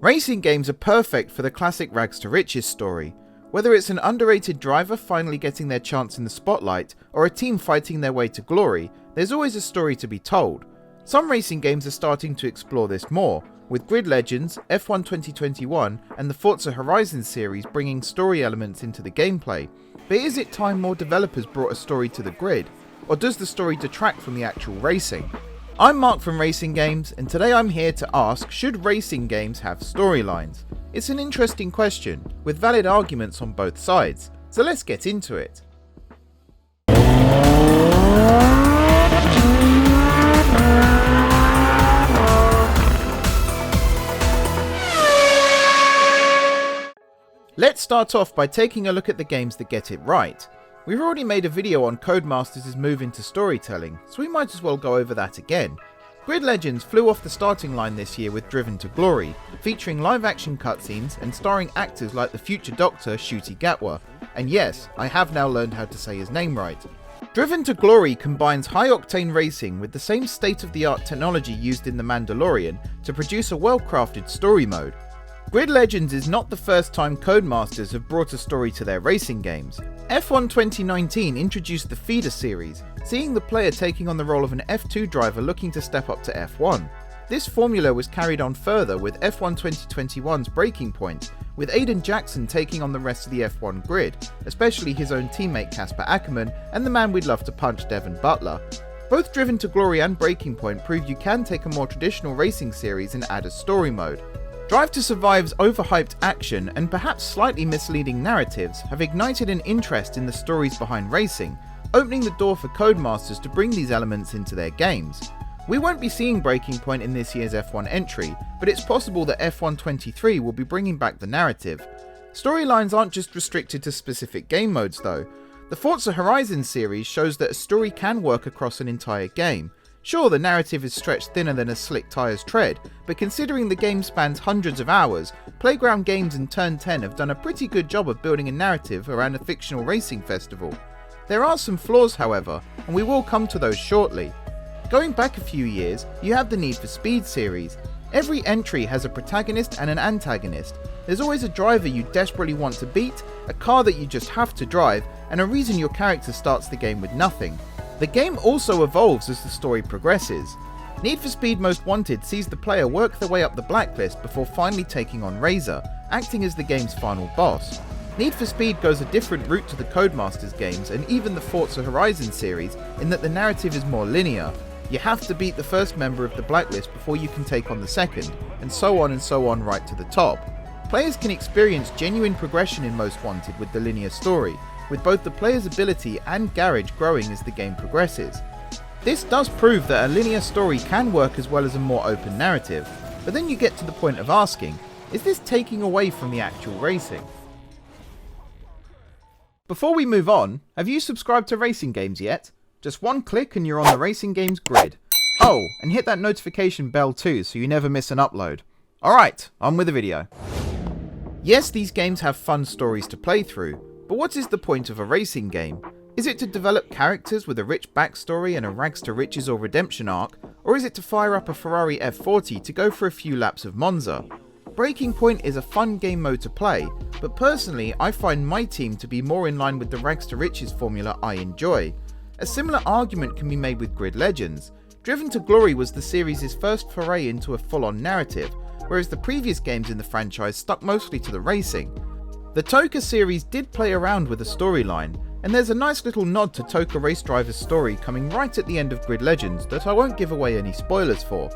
Racing games are perfect for the classic rags to riches story. Whether it's an underrated driver finally getting their chance in the spotlight, or a team fighting their way to glory, there's always a story to be told. Some racing games are starting to explore this more, with Grid Legends, F1 2021 and the Forza Horizon series bringing story elements into the gameplay. But is it time more developers brought a story to the grid? Or does the story detract from the actual racing? I'm Mark from RacingGames, and today I'm here to ask, should racing games have storylines? It's an interesting question, with valid arguments on both sides, so let's get into it. Let's start off by taking a look at the games that get it right. We've already made a video on Codemasters' move into storytelling, so we might as well go over that again. Grid Legends flew off the starting line this year with Driven to Glory, featuring live action cutscenes and starring actors like the future Doctor Ncuti Gatwa, and yes, I have now learned how to say his name right. Driven to Glory combines high-octane racing with the same state-of-the-art technology used in The Mandalorian to produce a well-crafted story mode. Grid Legends is not the first time Codemasters have brought a story to their racing games. F1 2019 introduced the Feeder series, seeing the player taking on the role of an F2 driver looking to step up to F1. This formula was carried on further with F1 2021's Breaking Point, with Aiden Jackson taking on the rest of the F1 grid, especially his own teammate Casper Ackerman and the man we'd love to punch, Devon Butler. Both Driven to Glory and Breaking Point prove you can take a more traditional racing series and add a story mode. Drive to Survive's overhyped action and perhaps slightly misleading narratives have ignited an interest in the stories behind racing, opening the door for Codemasters to bring these elements into their games. We won't be seeing Breaking Point in this year's F1 entry, but it's possible that F1 23 will be bringing back the narrative. Storylines aren't just restricted to specific game modes though. The Forza Horizon series shows that a story can work across an entire game. Sure, the narrative is stretched thinner than a slick tyre's tread, but considering the game spans hundreds of hours, Playground Games and Turn 10 have done a pretty good job of building a narrative around a fictional racing festival. There are some flaws however, and we will come to those shortly. Going back a few years, you have the Need for Speed series. Every entry has a protagonist and an antagonist. There's always a driver you desperately want to beat, a car that you just have to drive, and a reason your character starts the game with nothing. The game also evolves as the story progresses. Need for Speed Most Wanted sees the player work their way up the blacklist before finally taking on Razor, acting as the game's final boss. Need for Speed goes a different route to the Codemasters games and even the Forza Horizon series in that the narrative is more linear. You have to beat the first member of the blacklist before you can take on the second, and so on right to the top. Players can experience genuine progression in Most Wanted with the linear story, with both the player's ability and garage growing as the game progresses. This does prove that a linear story can work as well as a more open narrative, but then you get to the point of asking, is this taking away from the actual racing? Before we move on, have you subscribed to RacingGames yet? Just one click and you're on the RacingGames grid. Oh, and hit that notification bell too so you never miss an upload. Alright, on with the video. Yes, these games have fun stories to play through, but what is the point of a racing game? Is it to develop characters with a rich backstory and a rags to riches or redemption arc, or is it to fire up a Ferrari F40 to go for a few laps of Monza? Breaking Point is a fun game mode to play, but personally I find my team to be more in line with the rags to riches formula I enjoy. A similar argument can be made with Grid Legends. Driven to Glory was the series' first foray into a full-on narrative, whereas the previous games in the franchise stuck mostly to the racing. The Toka series did play around with a storyline, and there's a nice little nod to Toka Race Driver's story coming right at the end of Grid Legends that I won't give away any spoilers for.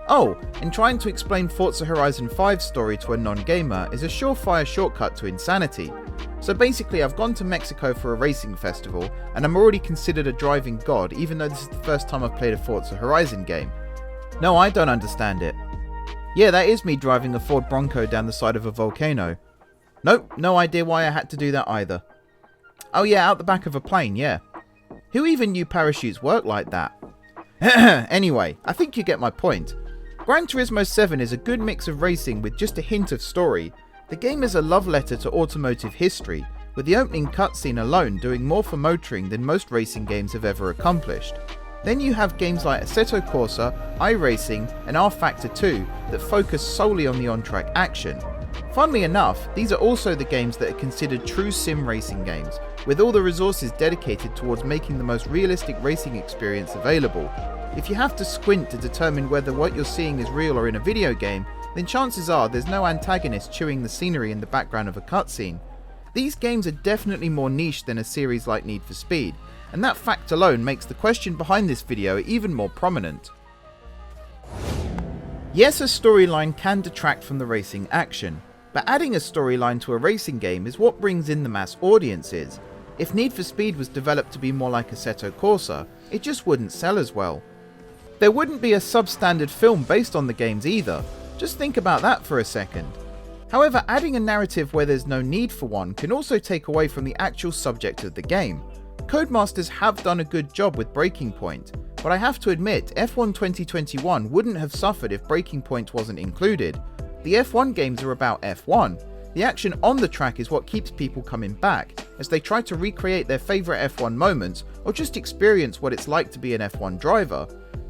Oh, and trying to explain Forza Horizon 5's story to a non-gamer is a surefire shortcut to insanity. So basically I've gone to Mexico for a racing festival, and I'm already considered a driving god even though this is the first time I've played a Forza Horizon game. No, I don't understand it. Yeah, that is me driving a Ford Bronco down the side of a volcano. Nope, no idea why I had to do that either. Oh yeah, out the back of a plane, yeah. Who even knew parachutes work like that? Anyway, I think you get my point. Gran Turismo 7 is a good mix of racing with just a hint of story. The game is a love letter to automotive history, with the opening cutscene alone doing more for motoring than most racing games have ever accomplished. Then you have games like Assetto Corsa, iRacing and R-Factor 2 that focus solely on the on-track action. Funnily enough, these are also the games that are considered true sim racing games, with all the resources dedicated towards making the most realistic racing experience available. If you have to squint to determine whether what you're seeing is real or in a video game, then chances are there's no antagonist chewing the scenery in the background of a cutscene. These games are definitely more niche than a series like Need for Speed, and that fact alone makes the question behind this video even more prominent. Yes, a storyline can detract from the racing action, but adding a storyline to a racing game is what brings in the mass audiences. If Need for Speed was developed to be more like Assetto Corsa, it just wouldn't sell as well. There wouldn't be a substandard film based on the games either. Just think about that for a second. However, adding a narrative where there's no need for one can also take away from the actual subject of the game. Codemasters have done a good job with Breaking Point, but I have to admit F1 2021 wouldn't have suffered if Breaking Point wasn't included. The F1 games are about F1. The action on the track is what keeps people coming back, as they try to recreate their favourite F1 moments or just experience what it's like to be an F1 driver.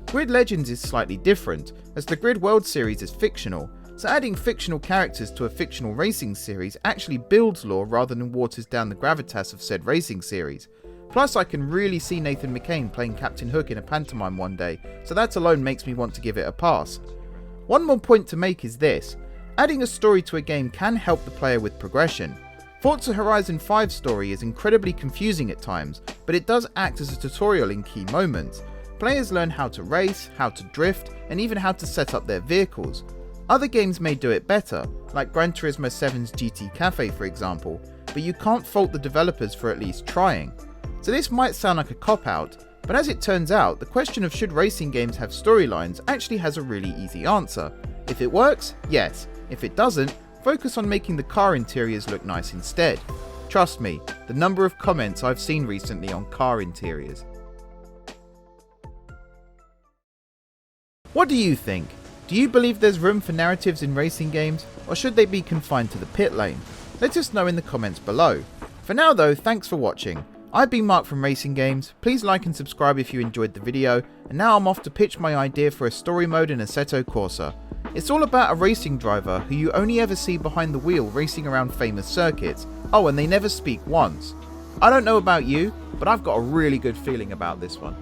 Grid Legends is slightly different, as the Grid World series is fictional, so adding fictional characters to a fictional racing series actually builds lore rather than waters down the gravitas of said racing series. Plus, I can really see Nathan McCain playing Captain Hook in a pantomime one day, so that alone makes me want to give it a pass. One more point to make is this: adding a story to a game can help the player with progression. Forza Horizon 5's story is incredibly confusing at times, but it does act as a tutorial in key moments. Players learn how to race, how to drift, and even how to set up their vehicles. Other games may do it better, like Gran Turismo 7's GT Cafe for example, but you can't fault the developers for at least trying. So this might sound like a cop-out, but as it turns out, the question of should racing games have storylines actually has a really easy answer. If it works, yes. If it doesn't, focus on making the car interiors look nice instead. Trust me, the number of comments I've seen recently on car interiors. What do you think? Do you believe there's room for narratives in racing games, or should they be confined to the pit lane? Let us know in the comments below. For now though, thanks for watching. I've been Mark from RacingGames. Please like and subscribe if you enjoyed the video, and now I'm off to pitch my idea for a story mode in Assetto Corsa. It's all about a racing driver who you only ever see behind the wheel racing around famous circuits. Oh, and they never speak once. I don't know about you, but I've got a really good feeling about this one.